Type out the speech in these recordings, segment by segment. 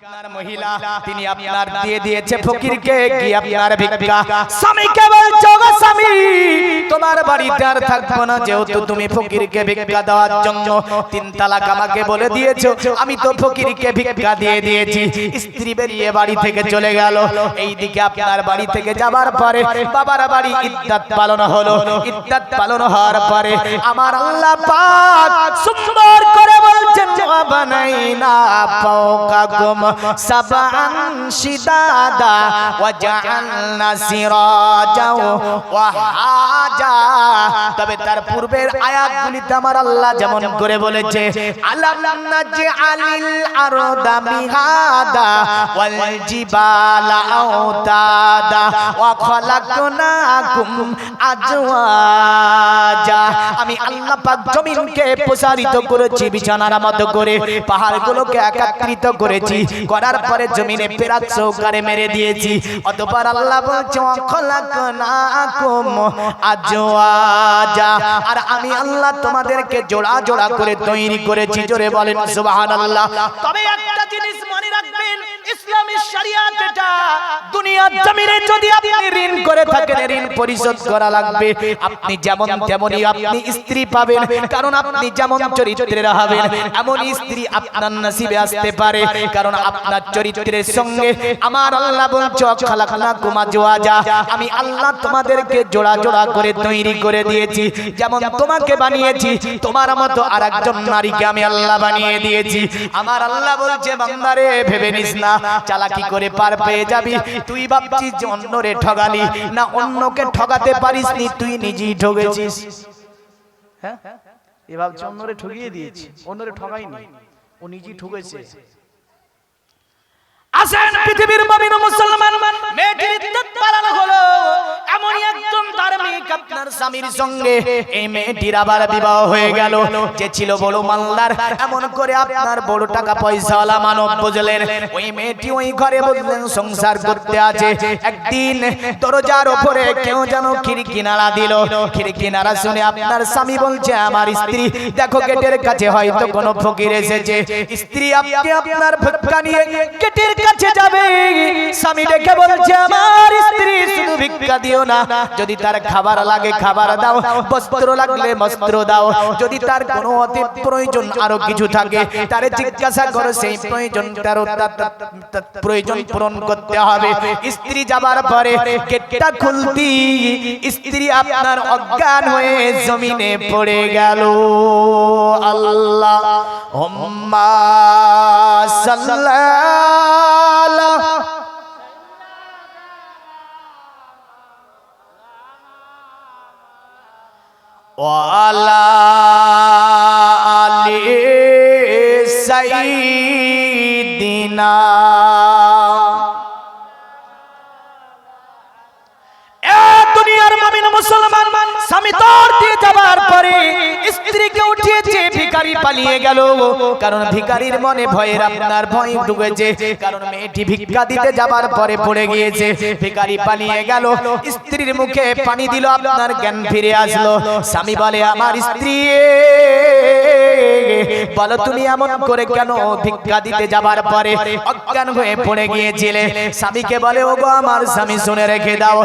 আপনার মহিলা তিনি আপনার দিয়ে দিয়েছে ফকিরকে কি আপনার ভিক্ষা। স্বামীকে বলছো গো স্বামী তোমার বাড়িতে আর থাকবো না, যেহেতু তুমি ফকিরকে ভিক্ষা দেওয়ার জন্য 3 তালাক আমাকে বলে দিয়েছো, আমি তো ফকিরকে ভিক্ষা দিয়ে দিয়েছি। স্ত্রী বেরিয়ে বাড়ি থেকে চলে গেল। এইদিকে আপনার বাড়ি থেকে যাবার পরে বাবার বাড়ি ইদ্দাত পালন হলো। ইদ্দাত পালন হওয়ার পরে আমার আল্লাহ পাক সুন্দর করে বলছেন বানাইনা ফাওকাকুম সাবআন শিদাদা ওয়া জাআলনা সিরাজা ওয়া হাজা। তবে তার পূর্বের আয়াতগুলিতে আমার আল্লাহ যেমন করে বলেছে আলাম নাজআলিল আরদা মিহাদা ওয়াল জিবালা আওতাদা ওয়া খালাকনাকুম আজওয়াজা। আমি আল্লাহ পাক জমিনকে প্রসারিত করেছি বিছানার মতো করে, পাহাড়গুলোকে একত্রিত করেছি, করার পরে জমিনে পেরাক সহকারে মেরে দিয়েছি। অতঃপর আল্লাহ বলছে খালাকনাকুম আজওয়াজা, আর আমি আল্লাহ তোমাদেরকে জোড়া জোড়া করে তৈরি করেছি। জোরে বলেন সুবহানাল্লাহ। তবে একটা জিনিস মনে রাখবেন, ইসলামী শরিয়াত এটা দুনিয়ার জমিনে যদি আপনি ঋণ করে থাকেন ঋণ পরিশোধ করা লাগবে। আপনি যেমন তেমনই আপনি স্ত্রী পাবেন, কারণ আপনি যেমন চরিত্রের হবেন এমন স্ত্রী আপনার নসিবে আসতে পারে, কারণ আপনার চরিত্রের সঙ্গে আমার আল্লাহ বলছে খালাকনাকুম আজওয়াজা, আমি আল্লাহ তোমাদেরকে জোড়া জোড়া করে তৈরি করে দিয়েছি। যেমন তোমাকে বানিয়েছি তোমার মতো আরেকজন নারীকে আমি আল্লাহ বানিয়ে দিয়েছি। আমার আল্লাহ বলছে বান্দারে ভেবে নিস না চালাকি করে পার পেয়ে যাবি। তুই ভাবছিস যে অন্যরে ঠগালি, না অন্যকে ঠগাতে পারিসনি, তুই নিজেই ঠগেছিস। হ্যাঁ এ ভাবছে অন্যরে ঠগিয়ে দিয়েছি, অন্যরে ঠগাইনি, ও নিজেই ঠগেছে। আসেন পৃথিবীর মুমিন মুসলমান, মেয়েটির ইদ্দত পালন হলো, এমনই একজন ধার্মিক আপনার স্বামীর সঙ্গে এই মেয়েটির আবার বিবাহ হয়ে গেল। যে ছিল বড় মালদার, এমন করে আপনার বড় টাকা পয়সাওয়ালা মানব বুঝলেন। ওই মেয়েটি ওই ঘরে বুঝলেন সংসার করতে আছে। একদিন দরজার উপরে কেউ যেন খিড়কি নাড়া দিল। খিড়কি নাড়া শুনে আপনার স্বামী বলছে আমার স্ত্রী দেখো গেটের কাছে হয়তো কোনো ফকির এসেছে। স্ত্রী আপনি আপনার ভিক্ষা নিয়ে গেটের কাছে যাবে। স্বামী ডেকে বলছে আমার স্ত্রী শুধু ভিক্ষা দিও না, যদি তার খাবার লাগে খাবার দাও, বস্ত্র লাগলে বস্ত্র দাও, যদি তার কোনো অতি প্রয়োজন আরো কিছু থাকে তারে জিজ্ঞাসা করো, সেই প্রয়োজন প্রয়োজন পূরণ করতে হবে। স্ত্রী যাবার পরে গেটটা খুলতি স্ত্রী আপনার অজ্ঞান হয়ে জমিনে পড়ে গেল। আল্লাহুম্মা সাল্লাল্লাহু ওয়ালা আলি সাইয়্যিদিনা। দুনিয়ার মুমিন মুসলমান স্বামী তোর দিয়ে যাবার পরে স্ত্রীকে উঠিয়েছে, ভিখারি পালিয়ে গেল। কারণ ভিখারির মনে ভয়ের আপনার ভয় ঢুকেছে, কারণ মেয়েটি ভিক্ষা দিতে যাবার পরে পড়ে গিয়েছে। ভিখারি পালিয়ে গেল, স্ত্রীর মুখে পানি দিল, আপনার জ্ঞান ফিরে আসলো। স্বামী বলে আমার স্ত্রী বলো তুমি এমন করে কেন ভিক্ষা দিতে যাবার পরে অজ্ঞান হয়ে পড়ে গিয়েছিলে? স্বামীকে বলে ওগো আমার স্বামী শুনে রেখে দাও,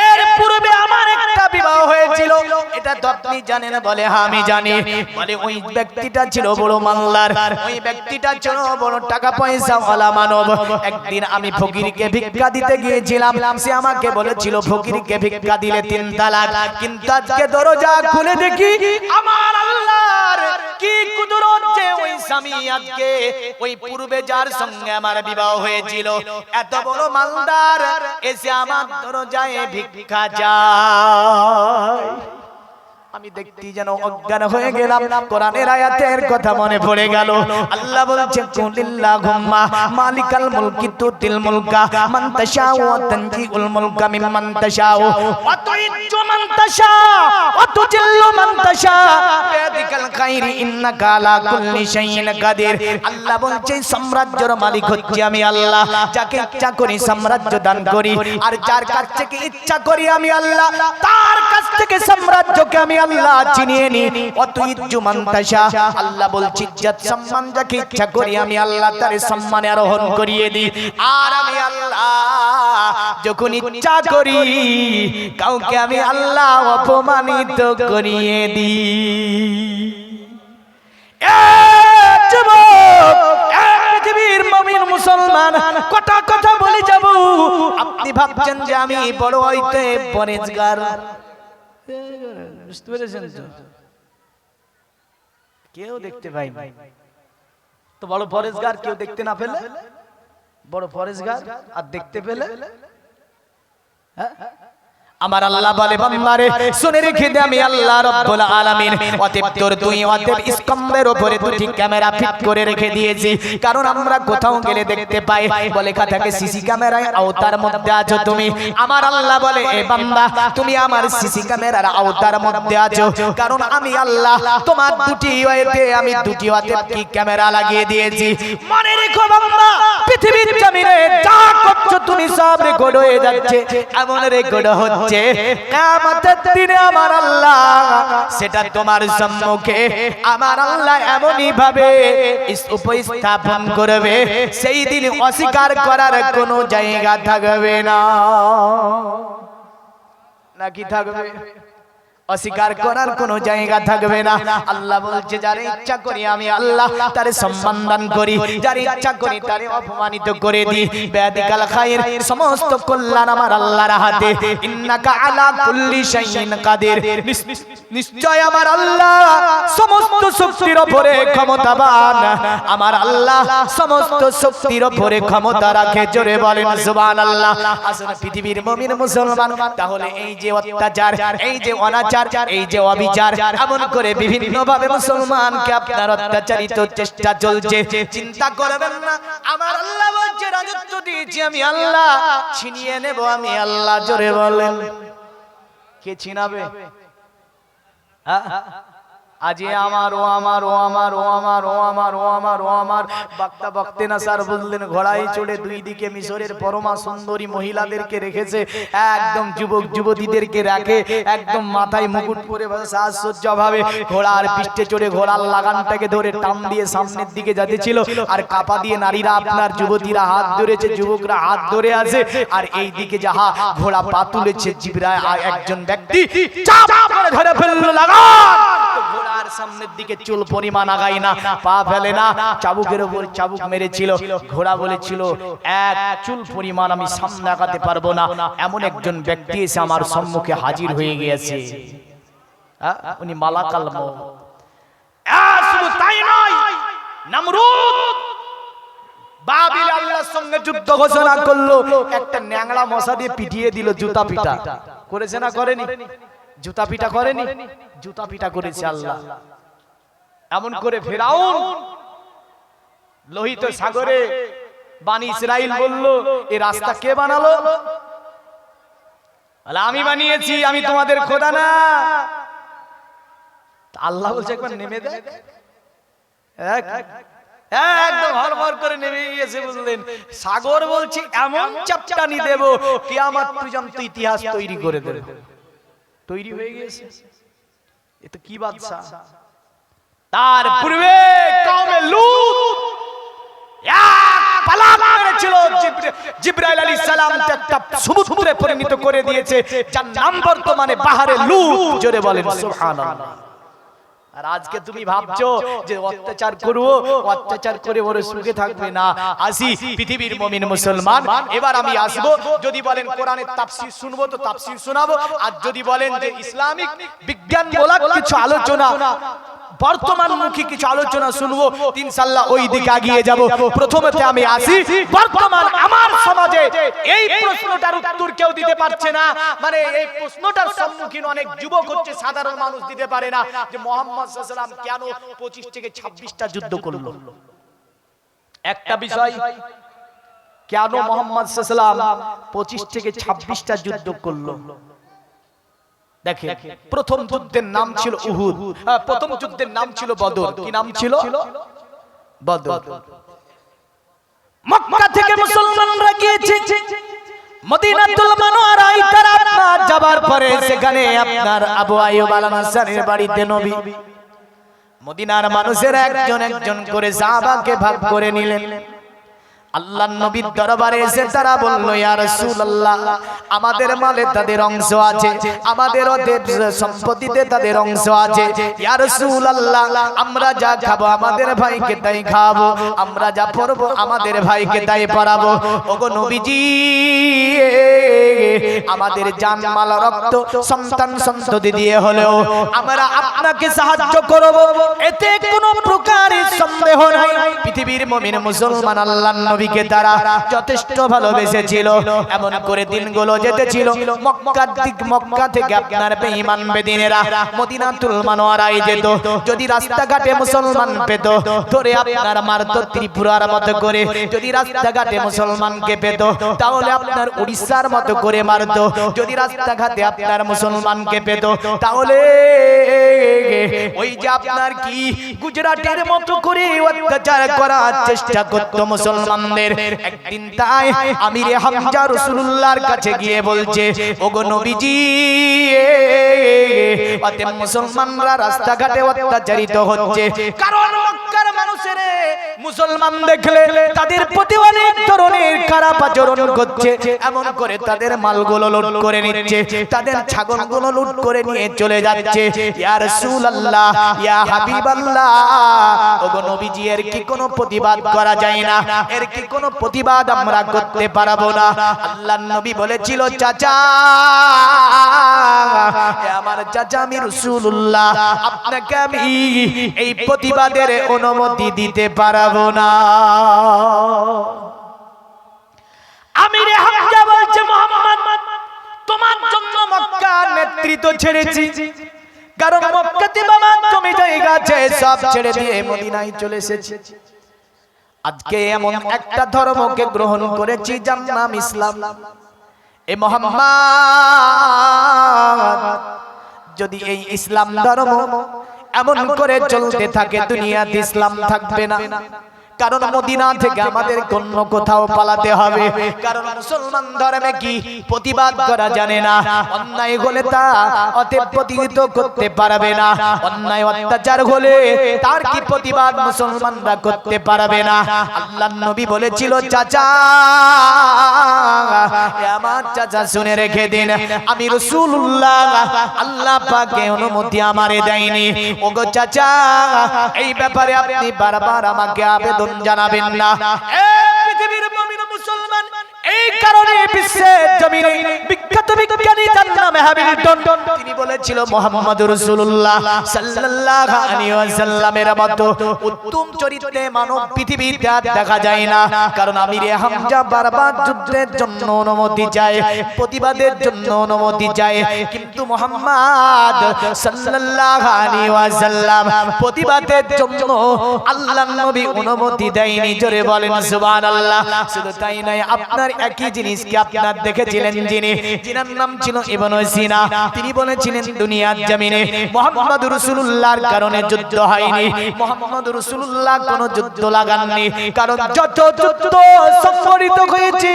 এর পূর্বে আমার একটা বিবাহ হয়েছিল, এটা তো আপনি জানেন? বলে হ্যাঁ আমি জানি। বলে ওই ব্যক্তিটা ছিল বড় মাল্লার, ওই ব্যক্তিটা ছিল বড় টাকা পয়সা ওয়ালা মানব। একদিন আমি ফকিরকে ভিক্ষা দিতে গিয়েছিলাম, সে আমাকে বলেছিল ফকিরকে ভিক্ষা দিলে 3 তালাক। কিন্তু আজকে দরজা খুলে দেখি আমার আল্লাহর কি কুদরত যে ওই স্বামী আজকে ওই পূর্বে যার সঙ্গে আমার বিবাহ হয়েছিল এত বড় মালদার এসে আমার দরজায় ভিক্ষা চায়। আমি দেখতে যেন অজ্ঞান হয়ে গেলাম। কোরআনের আয়াতের কথা মনে পড়ে গেল। আল্লাহ বলছে কুলিল্লাহুম্মা মালিকাল মুলকি তুতিল মুলকা মান তাশাউ ওয়া তানজিউল মুলকা মিম্মান তাশাউ ওয়া তুইজ্জু মান তাশাউ ওয়া তুজিল্লু মান তাশাউ বিয়াদিকাল খাইরি ইন্নাকা আলা কুল্লি শাইইন কাদির। আল্লাহ বলছে সাম্রাজ্যের মালিক হচ্ছি আমি আল্লাহ, যাকে ইচ্ছা করি সাম্রাজ্য দান করি, আর যার কাছ থেকে ইচ্ছা করি আমি আল্লাহ তার কাছ থেকে সাম্রাজ্যকে আমি আল্লাহ চিনিয়ে নি অতুইজ্জু মান তাশা আল্লাহ বলছি ইজ্জত সম্মান যাকে ইচ্ছা করি আমি আল্লাহ তার সম্মানে আরোহণ করিয়ে দিই আর আমি আল্লাহ যখন ইচ্ছা করি কাউকে আমি আল্লাহ অপমানিত করিয়ে দিই পৃথিবীর মুমিন মুসলমান কথা কথা বলে যাব আপনি ভাবছেন যে আমি বড় হইতে পরেজগার বুঝতে পেরেছেন তো কেউ দেখতে পাই তো বড় পরেজগার কেউ দেখতে না পেলে বড় পরেজগার আর দেখতে পেলে হ্যাঁ আমার আল্লাহ বলে বান্দারে শুনে রেখে দে আমি আল্লাহ রাব্বুল আলামিন অতএব তোর দুই অতএব স্তম্ভের উপরে দুটি ক্যামেরা ফিট করে রেখে দিয়েছি কারণ আমরা কোথাও গেলে দেখতে পাই বলে থাকে সিসি ক্যামেরায় আওতার মধ্যে আছো তুমি আমার আল্লাহ বলে এ বান্দা তুমি আমার সিসি ক্যামেরার আওতার মধ্যে আছো কারণ আমি আল্লাহ তোমার দুটি ওয়েতে আমি দুটি অতএব কি ক্যামেরা লাগিয়ে দিয়েছি মনে রেখো বান্দা পৃথিবীর জমিনে যা করছো তুমি সব রেকর্ড হয়ে যাচ্ছে এমন রেকর্ড হচ্ছে কিয়ামতের দিনে আমার আল্লাহ সেটা তোমার সম্মুখে আমার আল্লাহ এমনই ভাবে উপস্থাপন করবে সেই দিন অস্বীকার করার কোনো জায়গা থাকবে না নাকি থাকবে অস্বীকার করার কোনো জায়গা থাকবে না আল্লাহ বলছে যার ইচ্ছা করি আমি আল্লাহ তার সম্মান দান করি যার ইচ্ছা করি তারে অপমানিত করে দিই বেদিকাল খায়র সমস্ত কল্যাণ আমার আল্লাহর হাতে ইন্নাকা আলা কুল্লি শাইইন কাদির নিশ্চয় আমার আল্লাহ সমস্ত শক্তির উপরে ক্ষমতাবান আমার আল্লাহ সমস্ত শক্তির উপরে ক্ষমতা রাখে জোরে বলেন সুবহানাল্লাহ আসলে পৃথিবীর মুমিন মুসলমান তাহলে এই যে অত্যাচার এই যে অনাচার এই যে অবিচার এমন করে বিভিন্ন ভাবে মুসলমানকে আপনার অত্যাচারিত চেষ্টা চলছে চিন্তা করবেন না আমার আল্লাহ বলছে রাজত্ব দিয়েছি আমি আল্লাহ ছিনিয়ে নেব আমি আল্লাহ জোরে বলেন কে ছিনাবে আজি আমার ও আমার ও আমার ও আমার ও আমার ও আমার ও আমার বক্তা বক্তে না স্যার বললেন ঘোড়ায় চড়ে দুই দিকে মিশরের পরমা সুন্দরী মহিলাদেরকে রেখেছে একদম যুবক যুবতীদেরকে রাখে একদম মাথায় মুকুট পরে সাজসজ্জা ভাবে ঘোড়ার পিঠে চড়ে ঘোড়ার লাগানটাকে ধরে টান দিয়ে সামনের দিকে যাচ্ছিল আর কাপা দিয়ে নারীরা আপনার যুবতীরা হাত ধরেছে যুবকরা হাত ধরে আছে আর এই দিকে যাহা ঘোড়া পা তুলেছে জিবরাইল একজন ব্যক্তি চাপ করে ধরে ফেললো লাগান ঘোড়ার সামনের দিকে চুল পরিমাণ আগাই না পা ফেলে না চাবুকের উপর চাবুক মেরেছিল ঘোড়া বলেছিল এক চুল পরিমাণ আমি সামনে আগাতে পারবো না এমন একজন ব্যক্তি এসে আমার সম্মুখে হাজির হয়ে গিয়েছে উনি মালাকাল মউত শুধু তাই নয় নমরুদ বাবিল আল্লাহর সঙ্গে যুদ্ধ ঘোষণা করলো একটা ন্যাংড়া মশা দিয়ে পিটিয়ে দিল জুতা পিটা করেছে না করেনি জুতা পিটা করেনি জুতা পিটা করেছে আল্লাহ এমন করে ফেরাউন লোহিত সাগরে বানি ইসরাইল বলল এই রাস্তা কে বানালো বলে আমি বানিয়েছি আমি তোমাদের খোদা না আল্লাহ বলছে একবার নেমে দেখ একদম হড়বড় করে নেমে গিয়েছে বুঝলেন সাগর বলছে এমন চাপটানি দেব কিয়ামত পর্যন্ত ইতিহাস তৈরি করে দেব তৈরি হয়ে গিয়েছে এটা কি বাদশা তার পূর্বে কওমে লূত এক পালাপ করেছিল জিবরাইল আলাইহিস সালাম একটা সমুদ্রে পরিণত করে দিয়েছে যার নাম বর্তমানে বাহারে লূত জোরে বলেন সুবহানাল্লাহ আর আজকে তুমি ভাবছো যে অত্যাচার করব অত্যাচার করে ওরে সুখে থাকবে না আসি পৃথিবীর মুমিন মুসলমান এবার আমি আসব যদি বলেন কোরআনের তাফসীর শুনবো তো তাফসীর শোনাবো আর যদি বলেন যে ইসলামিক বিজ্ঞানমূলক কিছু আলোচনা বর্তমানমুখী কিছু আলোচনা শুনবো ইনশাআল্লাহ ওই দিকে এগিয়ে যাব প্রথমেতে আমি আসি বর্তমান আমার সমাজে এই প্রশ্নটার উত্তর কেউ দিতে পারছে না মানে এই প্রশ্নটার সম্মুখীন অনেক যুবক হচ্ছে সাধারণ মানুষ দিতে পারে না যে মুহাম্মদ সাল্লাল্লাহু আলাইহি ওয়াসাল্লাম কেন 25 থেকে 26টা যুদ্ধ করলো একটা বিষয় কেন মুহাম্মদ সাল্লাল্লাহু আলাইহি ওয়াসাল্লাম 25 থেকে 26টা যুদ্ধ করলো দেখেন প্রথম যুদ্ধের নাম ছিল উহুদ প্রথম যুদ্ধের নাম ছিল বদর কি নাম ছিল বদর মক্কা থেকে মুসলমানরা গিয়েছে মদিনাতুল মুনাওয়ারায় তারা যাবার পরে সেখানে আপনার আবু আইয়ুব আল আনসারীর বাড়িতে নবী মদিনার মানুষের একজন একজন করে সাহাবাকে ভাগ করে নিলেন। আল্লাহর নবীর দরবারে এসে তারা বলল, ইয়া রাসূলুল্লাহ, আমাদের মালে তাদের অংশ আছে, আমাদের সম্পত্তিতে তাদের অংশ আছে। ইয়া রাসূলুল্লাহ, আমরা যা খাবো আমাদের ভাইকে তাই খাবো, আমরা যা পরবো আমাদের ভাইকে তাই পরাবো। ওগো নবীজি, আমাদের জান মাল রক্ত সন্তান সন্ততি দিয়ে হলেও আমরা আপনাকে সাহায্য করব, এতে কোনো প্রকারের সন্দেহ নাই। পৃথিবীর মুমিন মুসলমান আল্লাহর নবীকে তারা যথেষ্ট ভালোবেসেছিল। এমন করে দিনগুলো যেতেছিল, মক্কা থেকে আপনার বেঈমান বেদিনেরা মদিনাতুল মুনাওয়ারায় যেত। যদি রাস্তাঘাটে মুসলমান পেত ধরে আপনার মারত, ত্রিপুরার মতো করে। যদি রাস্তাঘাটে মুসলমানকে পেত তাহলে আপনার উড়িষ্যার মতো করে মারত। যদি রাস্তাঘাটে আপনার মুসলমানকে পেত তাহলে ওই যে আপনার কি গুজরাটের মতো করে অত্যাচার করার চেষ্টা করত মুসলমানদের। একদিন তাই আমিরে হামজা রাসূলুল্লাহর কাছে গিয়ে বলছে, ওগো নবীজি, ওতে মুসলমানরা রাস্তাঘাটে অত্যাচারিত হচ্ছে, কারণ মক্কার মানুষের মুসলমান দেখলে তাদের প্রতি অনেক ধরনের খারাপ আচরণ করছে। এমন করে তাদের মালগুলো লুট করে নিচ্ছে, তাদের ছাগলগুলো লুট করে নিয়ে চলে যাচ্ছে। ইয়া রাসূলুল্লাহ, ইয়া হাবিবাল্লাহ, ওগো নবীজি, এর কি কোনো প্রতিবাদ করা যায় না? এর কি কোনো প্রতিবাদ আমরা করতে পারবো না? আল্লাহর নবী বলেছিল, চাচা, আমার চাচা, আমি রাসূলুল্লাহ, আপনাকে আমি এই প্রতিবাদের অনুমতি দিতে পারবো না। আমিরে হামজা বলছে, মুহাম্মদ, তোমার জন্য মক্কার নেতৃত্ব ছেড়েছি, কারণ মক্কাতে বাবা জমি জায়গা আছে, সব ছেড়ে দিয়ে মদিনায় চলে এসেছি। আজকে এমন একটা ধর্মকে গ্রহণ করেছি যার নাম ইসলাম। এ মুহাম্মদ, যদি এই ইসলাম ধর্ম এমন করে চলতে থাকে, দুনিয়াতে ইসলাম থাকবে না। কারণ মদিনা থেকে আমাদের অন্য কোথাও পালাতে হবে, কারণ মুসলমান ধর্মে কি প্রতিবাদ করা জানে না। অন্যায় হলে তা অতএব প্রতিহত করতে পারবে না, অন্যায় অত্যাচার হলে তার কি প্রতিবাদ মুসলমানরা করতে পারবে না। আল্লাহর নবী বলেছিল, চাচা, আমার চাচা শুনে রেখে দিন, আমি রাসূলুল্লাহ, আল্লাহ পাকে অনুমতি আমারে দেয়নি। ওগো চাচা, এই ব্যাপারে আপনি বারবার আমাকে আবেদন জানাবেন না। পৃথিবীর মুমিন মুসলমান, এই কারণে বিশ্বের জমিনে বিখ্যাত বিজ্ঞানী যার নাম হ্যামিল্টন, তিনি বলেছিল মুহাম্মদুর রাসূলুল্লাহ সাল্লাল্লাহু আলাইহি ওয়াসাল্লামের মতো উত্তম চরিত্রে মানব পৃথিবীতে আর দেখা যায় না। কারণ আমিরে হামজা বারবার যুদ্ধের জন্য অনুমতি চায়, প্রতিবাদের জন্য অনুমতি চায়, কিন্তু মুহাম্মদ সাল্লাল্লাহু আলাইহি ওয়াসাল্লাম প্রতিবাদের জন্য আল্লাহর নবী অনুমতি দেয়নি। জোরে বলেন সুবহানাল্লাহ। শুধু তাই নয়, আপনার একই জিনিসকে আপনার দেখেছিলেন যিনার নাম ছিল ইবনে সিনা, তিনি বলেছিলেন দুনিয়ার জমিনে মুহাম্মদুর রাসূলুল্লাহর কারণে যুদ্ধ হয়নি, মুহাম্মদুর রাসূলুল্লাহ কোনো যুদ্ধ লাগাননি। কারণ যত যুদ্ধ সংঘটিত হয়েছে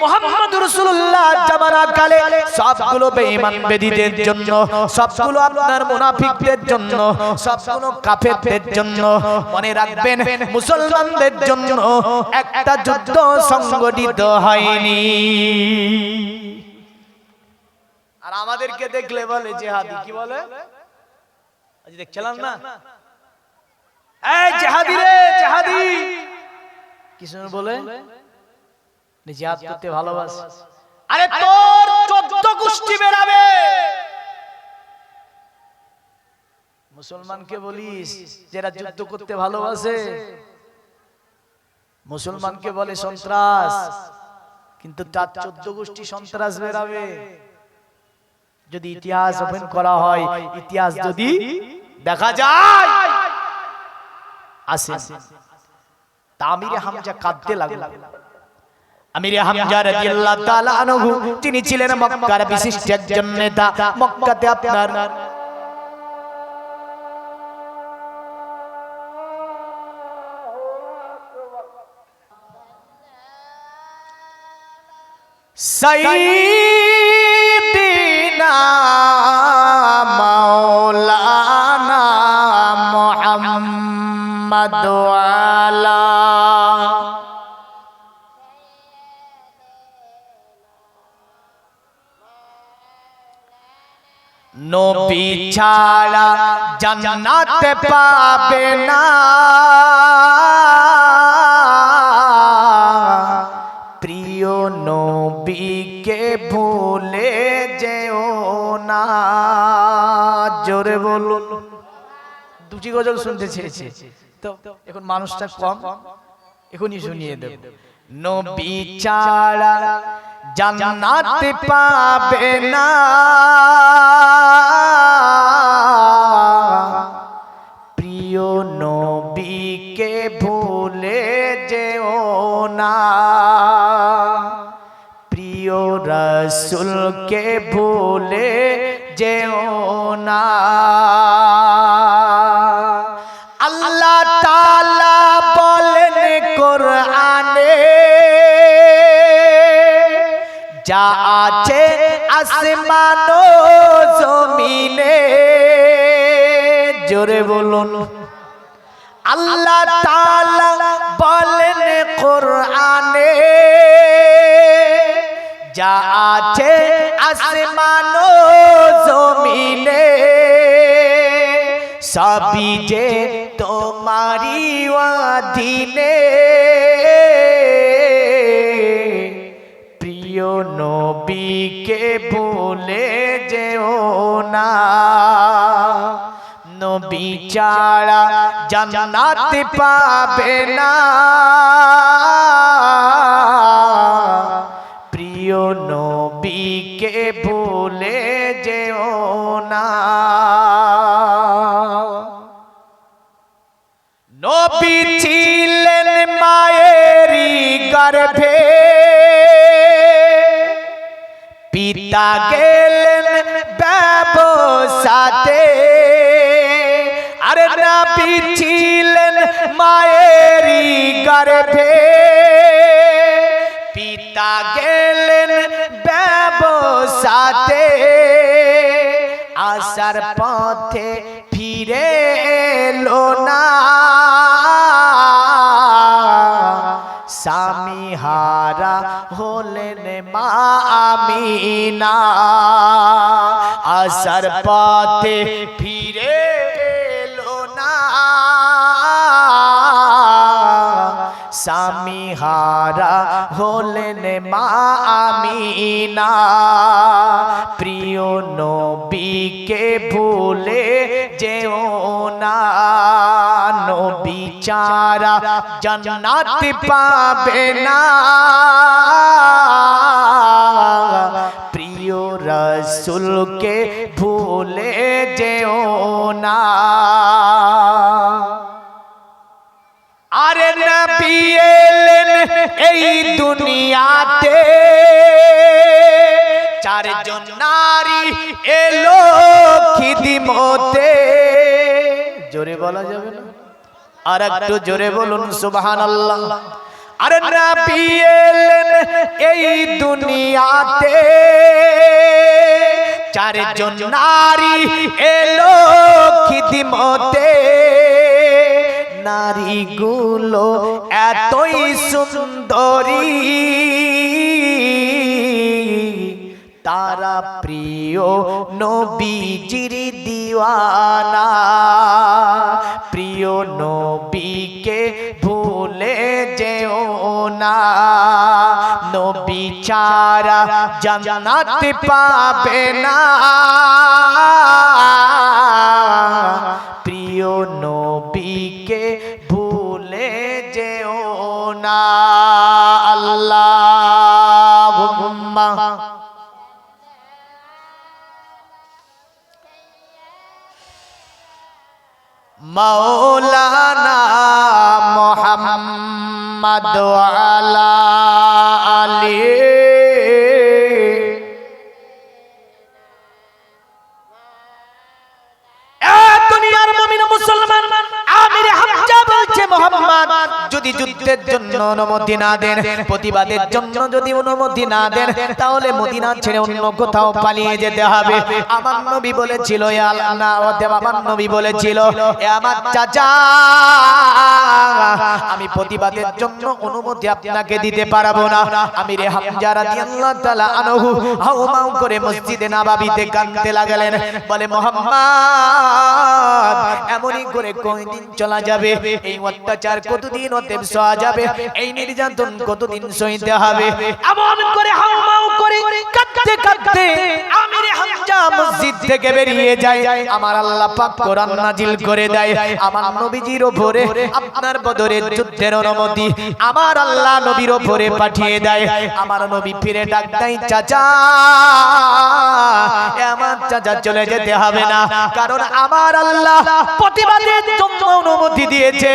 মুহাম্মদুর রাসূলুল্লাহ জামানা কালে সবগুলো বেঈমান বেদীদের জন্য, সবগুলো আপনার মুনাফিকদের জন্য, সবগুলো কাফেরদের জন্য। মনে রাখবেন, মুসলমানদের জন্য একটা যুদ্ধ সংঘটিত হয়নি। আর আমাদেরকে দেখলে বলে জিহাদি, কি বলে? আজ দেখছিলাম না, এই জিহাদি রে, জিহাদি, কি শুনে বলে জিহাদ করতে ভালোবাসে। আরে তোর 14 গোষ্ঠী বেরাবে, মুসলমানকে বলিস যারা যুদ্ধ করতে ভালোবাসে, মুসলমানকে বলে সন্ত্রাস, কিন্তু তার 14 গোষ্ঠী সন্ত্রাস বেরাবে। যদি ইতিহাস ওপেন করা হয়, ইতিহাস যদি দেখা যায়, আসেন আমিরে হামজা কাঁদতে লাগলো। আমিরে হামজা রাদিয়াল্লাহু তাআলা আনহু, তিনি ছিলেন মক্কার বিশিষ্ট একজন নেতা। মক্কাতে আপনার সাইয়্যিদিনা মাওলানা মুহাম্মদ আলা নবী ছাড়া জান্নাত পাবে না প্রিয় নবীকে ভুলে যেও না জোরে বলুন দুটি গজল শুনতে চেয়েছি তো এখন মানুষটা কম এখনই শুনিয়ে দেব নবী ছাড়া জান্নাত পাবে না প্রিয় নবীকে ভুলে যেও না প্রিয় রাসূলকে ভুলে যেও না আল্লাহ তাআলা বলেন কোরআনে যা আছে আসমান ও জমিনে জোরে বলুন আল্লাহ তাআলা বলেন কোরআনে যা আছে আসমান ও জমিনে সবই যে তোমারই অধীনে প্রিয় নবীকে ভুলে যেও না নবী ছাড়া জান্নাত পাবে না প্রিয় নবীকে ভুলে যেও না নবী ছিলেন মায়েরই গর্ভে পিতা গেলেন ব্যবসাতে আরে নবী ছিলেন মায়েরই গর্ভে পিতা গেলেন ব্যবসাতে আসার পথে ফিরে এলো না স্বামী হারা হলেন মা আমিনা আসার পথে ফিরে এলো না স্বামী হারা হলেন মা আমিনা প্রিয় নবীকে ভুলে যেও না নবী ছাড়া জান্নাত পাবে না প্রিয় রাসূলকে ভুলে যেও না আরে নবী এলেন এই দুনিয়াতে চারজন নারী এলো খিদমতে জোরে বলা যাবে না আর একটু জোরে বলুন সুবহানাল্লাহ আরে নবী এলেন এই দুনিয়াতে চারজন নারী এলো খিদমতে নারীগুলো এতই সুন্দরী তারা প্রিয় নবীজির দিওয়ানা প্রিয় নবীকে ভুলে যেও না নবী ছাড়া জান্নাত পাবে না প্রিয় নবীকে ভুলে যেও না আল্লাহুম্মা মাওলানা মুহাম্মদ আলা আলি দুনিয়ার মুমিন মুসলমান আমির হামজা বলছে মুহাম্মদ যদি যুদ্ধ যুদ্ধের জন্য অনুমতি না দেন, প্রতিবাদের জন্য যদি অনুমতি না দেন, তাহলে মদিনা ছেড়ে অন্য কোথাও পালিয়ে যেতে হবে। আমার নবী বলেছিল, ইয়া আল্লাহ, আমার নবী বলেছিল, এ আমার চাচা, আমি প্রতিবাদের জন্য অনুমতি আপনাকে দিতে পারবো না। আমির হামজা রাদিয়াল্লাহু তাআলা আনহু হাউমাউ করে মসজিদে নববীতে কাঁদতে লাগলেন, বলে মুহাম্মদ, এমনই করে কয়দিন চলা যাবে? এই অত্যাচার কতদিন হতে সওয়া যাবে? এই নির্যাতন কতদিন সইতে হবে? এমন করে হাউমাউ করে কাঁদতে কাঁদতে আমির হামজা মসজিদ থেকে বেরিয়ে যায়। আমার আল্লাহ পাক কোরআন নাজিল করে দেয়, আমার নবীজির উপরে আপনার বদরের যুদ্ধের অনুমতি আমার আল্লাহ নবীর উপরে পাঠিয়ে দেয়। আমার নবী ফিরে ডাক দেয়, চাচা, আমার চাচা চলে যেতে হবে না, কারণ আমার আল্লাহ প্রতিবাদের জন্য অনুমতি দিয়েছে।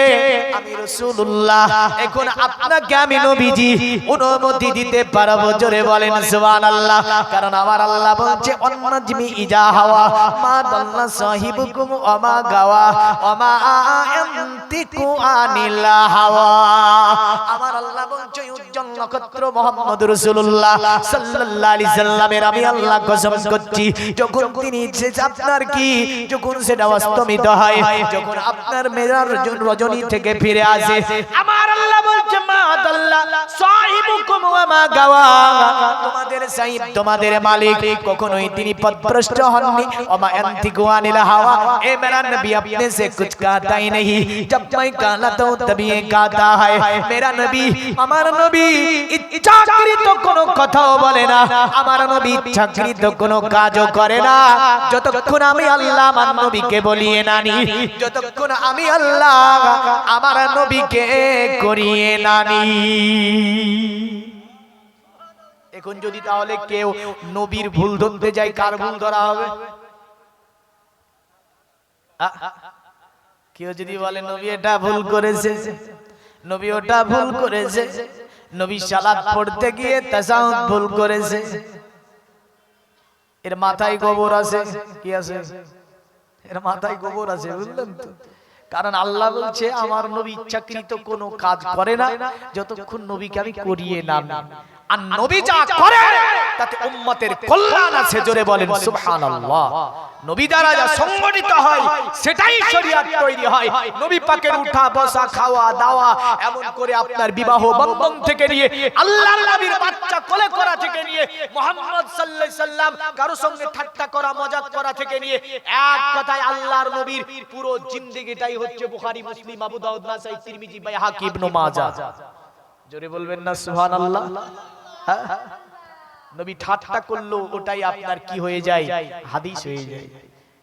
আমি রাসূলুল্লাহ, এখন আপনাকে আমি নবীজি অনুমতি দিতে পারবো। জোরে বলেন সুবহানাল্লাহ। কারণ আমার আল্লাহ বলছে, অন্নাজমি ইজা হাওয়া মা দাল্লা সাহিবুকুম ওয়া মা গাওয়া ওয়া মা ইয়ান্তিকু আনিল হাওয়া। আমার আল্লাহ বলছে, উজ্জ্বল নক্ষত্র মুহাম্মদ রাসূলুল্লাহ সাল্লাল্লাহু আলাইহি সাল্লামের আমি আল্লাহ কসম করছি, যখন তিনি আপনার কি, যখন সেটা অস্তমিত হয়, যখন আপনার মেরার রজনী থেকে ফিরে আসে, আমার আল্লাহ বলছে, মা দাল্লা সাহিবুকুম ওয়া মা গাওয়া, তোমাদের সাহিব, তোমাদের মালিক কখনোই তিনি পথভ্রষ্ট হননি। ওয়া মা ইয়ান্তিকু আনিল হাওয়া, এ মেরা নবী আপনি से कुछ कहता ही नहीं, जब मैं कहता हूं तभी ये कहता है। मेरा नबी, আমার নবী ইচ্ছাকৃত কোনো কথাও বলে না, আমার নবী ইচ্ছাকৃত কোনো কাজও করে না, যতক্ষণ আমি আল্লাহ আমার নবীকে বলিয়ে না নি, যতক্ষণ আমি আল্লাহ আমার নবীকে করিয়ে না নি। এখন যদি তাহলে কেউ নবীর ভুল ধরতে যায়, কার ভুল ধরা হবে? কেউ যদি বলে নবী এটা ভুল করেছে, নবী ওটা ভুল করেছে, নবী সালাত পড়তে গিয়ে তাশাহুদ ভুল করেছে, এর মাথায় গোবর আছে। কি আছে? এর মাথায় গোবর আছে, বুঝলেন তো? কারণ আল্লাহ বলছে, আমার নবী ইচ্ছাকৃত কোনো কাজ করে না, যতক্ষণ নবীকে আমি করিয়ে না নিই। আর নবী যা করে তাতে উম্মতের কল্যাণ আছে। জোরে বলেন সুবহানাল্লাহ। নবী দ্বারা যা সংগঠিত হয় সেটাই শরীয়ত তৈরি হয়। নবী পাকের উঠা বসা, খাওয়া দাওয়া, এমন করে আপনার বিবাহ বন্ধন থেকে নিয়ে আল্লাহর নবীর বাচ্চা কোলে করা থেকে নিয়ে মুহাম্মদ সাল্লাল্লাহু আলাইহি সাল্লাম কারো সঙ্গে ঠাট্টা করা, মজাক করা থেকে নিয়ে এক কথায় আল্লাহর নবীর পুরো জিন্দেগিটাই হচ্ছে বুখারী, মুসলিম, আবু দাউদ, নাসাই, তিরমিজি, বাইহাকি, ইবনে মাজাহ। জোরে বলবেন না সুবহানাল্লাহ। নবী ঠাট্টা করলো, ওটাই আপনার কি হয়ে যায়? হাদিস হয়ে যায়।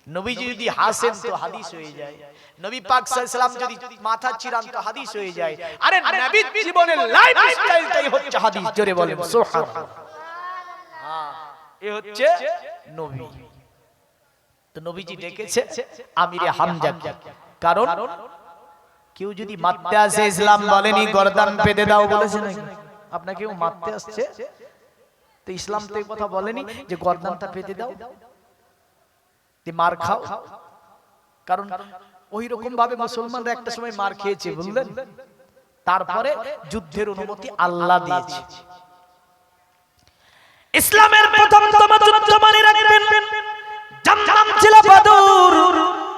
নবী যদি হাসেন তো হাদিস হয়ে যায়। নবী পাক সাল্লাল্লাহু আলাইহি সাল্লাম যদি মাথা চিরান তো হাদিস হয়ে যায়। আরে নবীর জীবনের লাইফ স্টাইলটাই হচ্ছে হাদিস। জোরে বলেন সুবহানাল্লাহ। এই হচ্ছে নবী। তো নবীজি ডেকেছে আমিরে হামজাকে, কারণ কেউ যদি মারতে আসে, ইসলাম বলেনি গর্দান পেতে দাও, বলেছে নাকি? আপনাকে কেউ মারতে আসছে তো ইসলাম তো এই কথা বলেনি যে গর্দানটা পেতে দাও, মার খাও। কারণ ওই রকম ভাবে মুসলমানরা একটা সময় মার খেয়েছে, বুঝলেন? তারপরে যুদ্ধের অনুমতি আল্লাহ দিয়েছে। ইসলামের প্রথমতম যুদ্ধ মনে রাখবেন, যার নাম ছিল বদর।